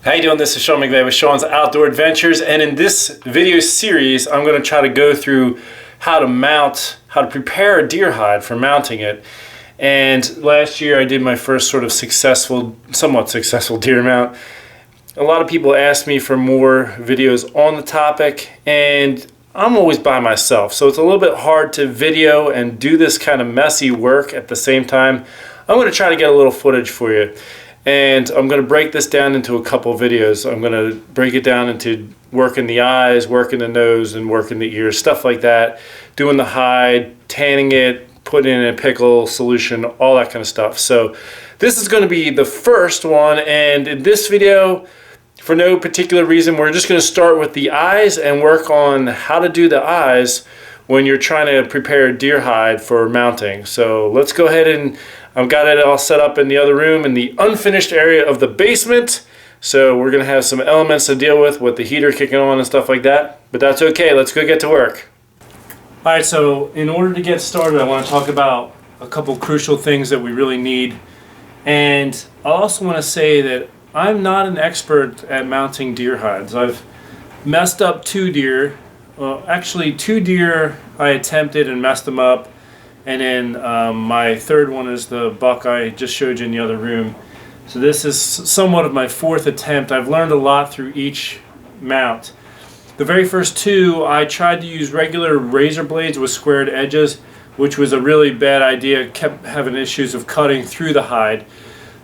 How you doing? This is Sean McVeigh with Sean's Outdoor Adventures, and in this video series I'm going to try to go through how to prepare a deer hide for mounting it. And last year I did my first sort of somewhat successful deer mount. A lot of people asked me for more videos on the topic, and I'm always by myself, so it's a little bit hard to video and do this kind of messy work at the same time. I'm going to try to get a little footage for you. And I'm going to break this down into a couple videos. I'm going to break it down into working the eyes, working the nose, and working the ears, stuff like that. Doing the hide, tanning it, putting it in a pickle solution, all that kind of stuff. So this is going to be the first one, and in this video, for no particular reason, we're just going to start with the eyes and work on how to do the eyes when you're trying to prepare a deer hide for mounting. So let's go ahead and I've got it all set up in the other room in the unfinished area of the basement. So we're going to have some elements to deal with the heater kicking on and stuff like that. But that's okay. Let's go get to work. Alright, so in order to get started, I want to talk about a couple crucial things that we really need. And I also want to say that I'm not an expert at mounting deer hides. I've messed up two deer. Well, actually two deer I attempted and messed them up. And then my third one is the buck I just showed you in the other room. So this is somewhat of my fourth attempt. I've learned a lot through each mount. The very first two, I tried to use regular razor blades with squared edges, which was a really bad idea. Kept having issues of cutting through the hide.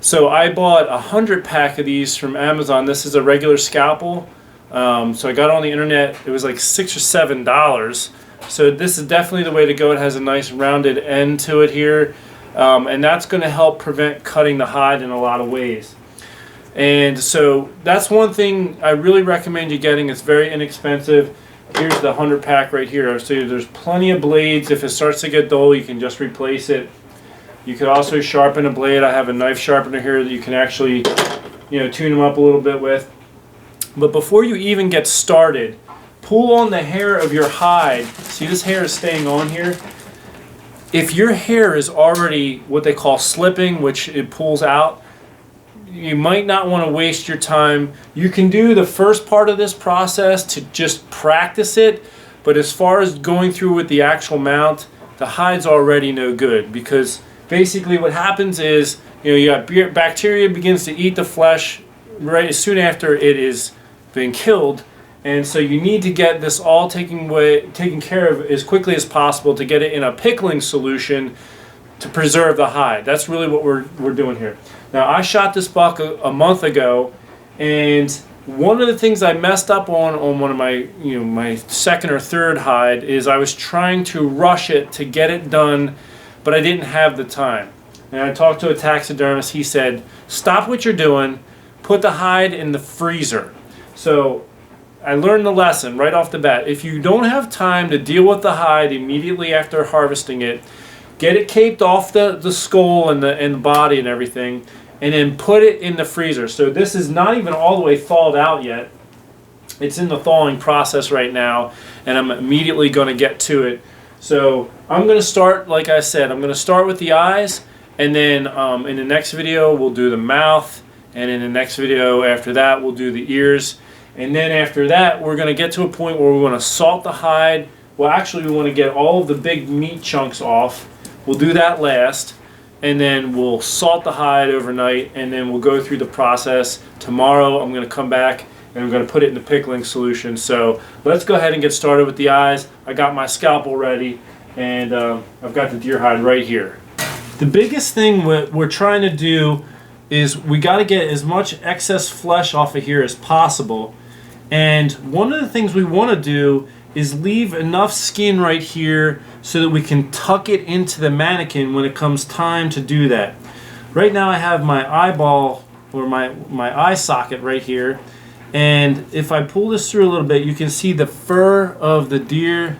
So I bought 100 pack of these from Amazon. This is a regular scalpel. So I got on the internet. It was like $6 or $7. So this is definitely the way to go. It has a nice rounded end to it here, and that's going to help prevent cutting the hide in a lot of ways. And so that's one thing I really recommend you getting. It's very inexpensive. Here's the 100 pack right here. So there's plenty of blades. If it starts to get dull, you can just replace it. You could also sharpen a blade. I have a knife sharpener here that you can actually, tune them up a little bit with. But before you even get started, pull on the hair of your hide. See, this hair is staying on here. If your hair is already what they call slipping, which it pulls out, you might not want to waste your time. You can do the first part of this process to just practice it, but as far as going through with the actual mount, the hide's already no good, because basically what happens is, you got bacteria begins to eat the flesh right as soon after it is been killed. And so you need to get this all taken care of as quickly as possible to get it in a pickling solution to preserve the hide. That's really what we're doing here. Now, I shot this buck a month ago, and one of the things I messed up on one of my my second or third hide is I was trying to rush it to get it done, but I didn't have the time. And I talked to a taxidermist. He said, "Stop what you're doing. Put the hide in the freezer." So I learned the lesson right off the bat. If you don't have time to deal with the hide immediately after harvesting it, get it caped off the skull and the body and everything, and then put it in the freezer. So this is not even all the way thawed out yet. It's in the thawing process right now, and I'm immediately going to get to it. So I'm going to start, like I said, I'm going to start with the eyes, and then in the next video we'll do the mouth, and in the next video after that we'll do the ears. And then after that, we're going to get to a point where we want to salt the hide. Well, actually, we want to get all of the big meat chunks off. We'll do that last. And then we'll salt the hide overnight, and then we'll go through the process. Tomorrow, I'm going to come back, and I'm going to put it in the pickling solution. So let's go ahead and get started with the eyes. I got my scalpel ready, and I've got the deer hide right here. The biggest thing we're trying to do is we got to get as much excess flesh off of here as possible. And one of the things we want to do is leave enough skin right here so that we can tuck it into the mannequin when it comes time to do that. Right now I have my eyeball, or my eye socket right here, and if I pull this through a little bit, you can see the fur of the deer.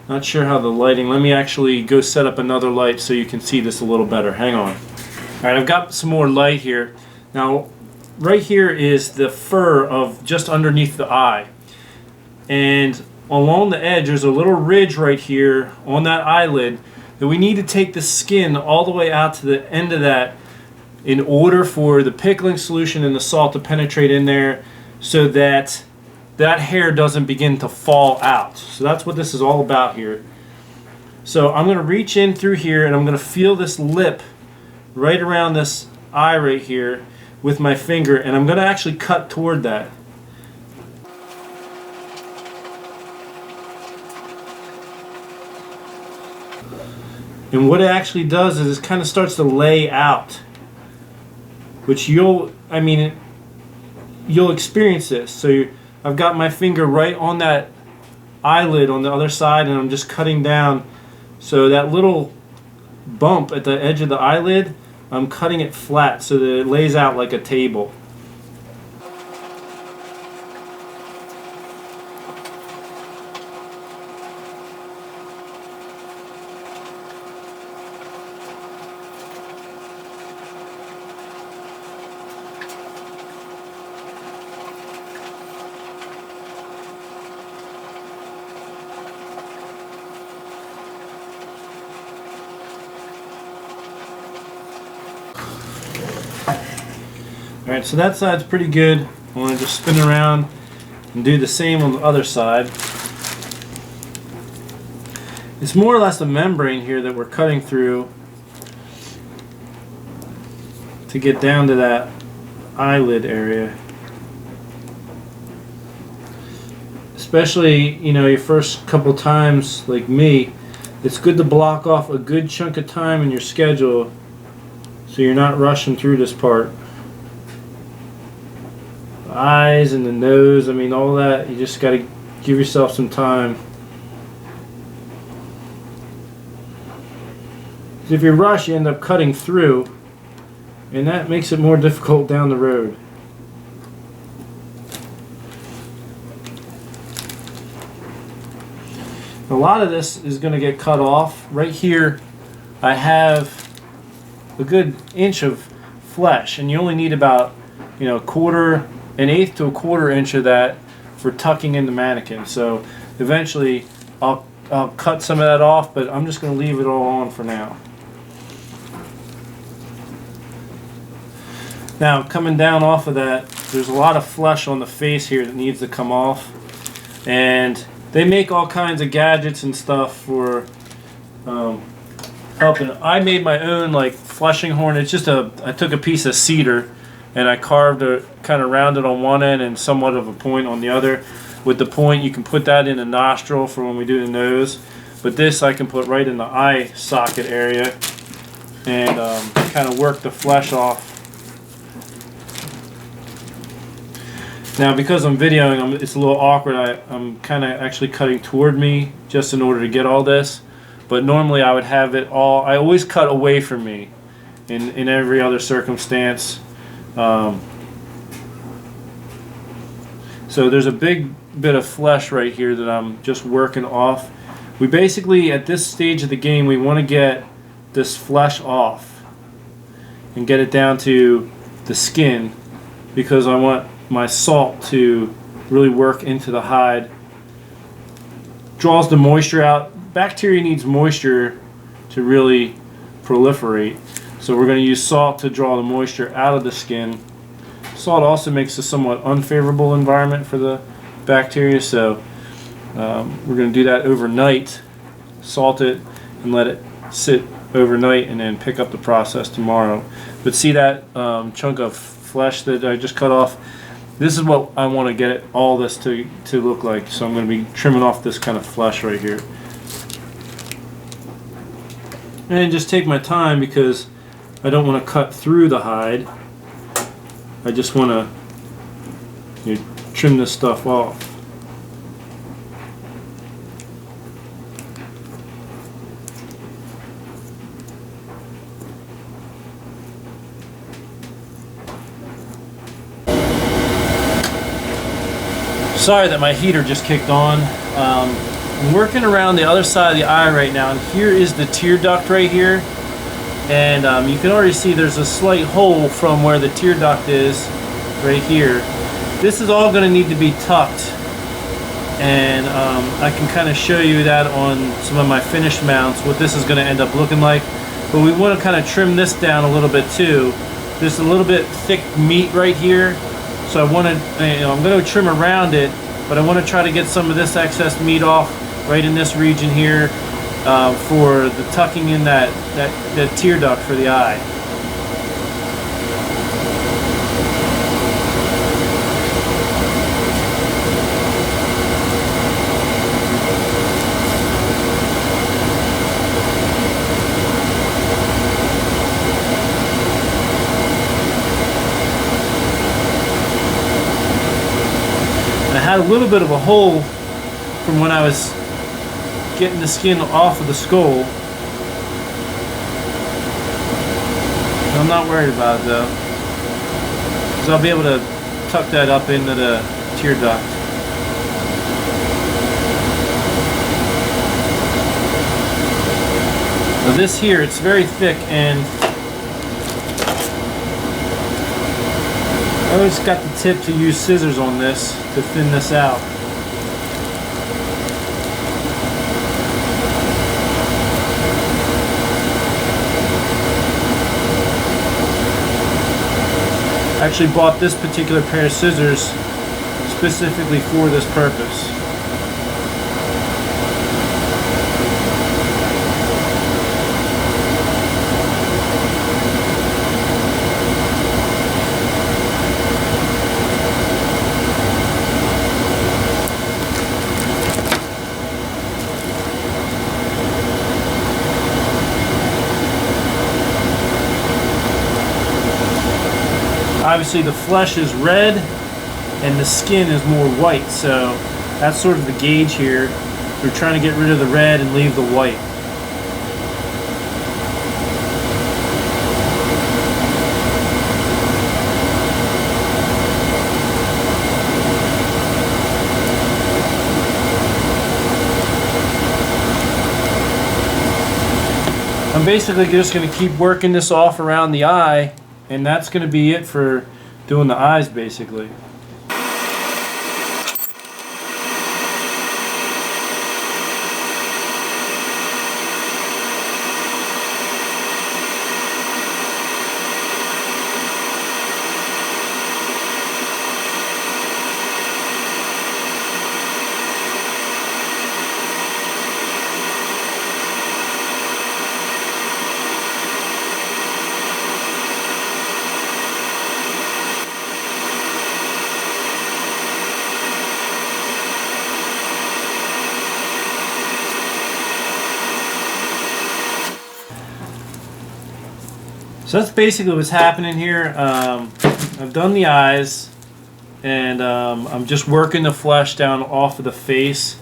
Not sure how the lighting, let me actually go set up another light so you can see this a little better. Hang on. Alright, I've got some more light here. Now, right here is the fur of just underneath the eye, and along the edge there's a little ridge right here on that eyelid that we need to take the skin all the way out to the end of that in order for the pickling solution and the salt to penetrate in there so that that hair doesn't begin to fall out. So that's what this is all about here. So I'm going to reach in through here and I'm going to feel this lip right around this eye right here with my finger, and I'm going to actually cut toward that. And what it actually does is it kind of starts to lay out, which you'll experience this. So I've got my finger right on that eyelid on the other side, and I'm just cutting down. So that little bump at the edge of the eyelid, I'm cutting it flat so that it lays out like a table. Alright, so that side's pretty good. I want to just spin around and do the same on the other side. It's more or less a membrane here that we're cutting through to get down to that eyelid area. Especially, you know, your first couple times, like me, it's good to block off a good chunk of time in your schedule so you're not rushing through this part. Eyes and the nose, I mean, all that, you just got to give yourself some time. If you rush, you end up cutting through, and that makes it more difficult down the road. A lot of this is going to get cut off. Right here I have a good inch of flesh, and you only need about, you know, an eighth to a quarter inch of that for tucking in the mannequin. So eventually I'll cut some of that off, but I'm just going to leave it all on for now. Now, coming down off of that, there's a lot of flesh on the face here that needs to come off, and they make all kinds of gadgets and stuff for helping. I made my own like fleshing horn. It's just I took a piece of cedar and I carved a kind of rounded on one end and somewhat of a point on the other. With the point, you can put that in the nostril for when we do the nose, but this I can put right in the eye socket area and kind of work the flesh off. Now, because I'm videoing, it's a little awkward. I'm kind of actually cutting toward me just in order to get all this, but normally I would have it all. I always cut away from me in every other circumstance. So there's a big bit of flesh right here that I'm just working off. We basically, at this stage of the game, we want to get this flesh off and get it down to the skin, because I want my salt to really work into the hide. Draws the moisture out. Bacteria needs moisture to really proliferate, so we're going to use salt to draw the moisture out of the skin. Salt also makes a somewhat unfavorable environment for the bacteria, so we're going to do that overnight. Salt it and let it sit overnight, and then pick up the process tomorrow. But see that chunk of flesh that I just cut off? This is what I want to get all this to look like. So I'm going to be trimming off this kind of flesh right here. And just take my time, because I don't want to cut through the hide. I just want to trim this stuff off. Sorry that my heater just kicked on. I'm working around the other side of the eye right now, and here is the tear duct right here. And you can already see there's a slight hole from where the tear duct is right here. This is all going to need to be tucked, and I can kind of show you that on some of my finished mounts, what this is going to end up looking like. But we want to kind of trim this down a little bit too, just a little bit thick meat right here. So I want to, I'm going to trim around it, but I want to try to get some of this excess meat off right in this region here for the tucking in that tear duct for the eye. I had a little bit of a hole from when I was getting the skin off of the skull. I'm not worried about it though, because I'll be able to tuck that up into the tear duct. Now this here, it's very thick, and I always got the tip to use scissors on this to thin this out. I actually bought this particular pair of scissors specifically for this purpose. Obviously the flesh is red and the skin is more white, so that's sort of the gauge here. We're trying to get rid of the red and leave the white. I'm basically just going to keep working this off around the eye, and that's going to be it for doing the eyes basically. So that's basically what's happening here. I've done the eyes, and I'm just working the flesh down off of the face.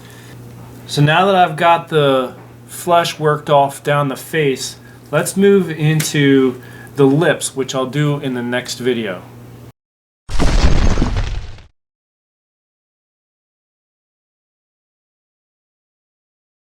So now that I've got the flesh worked off down the face, let's move into the lips, which I'll do in the next video.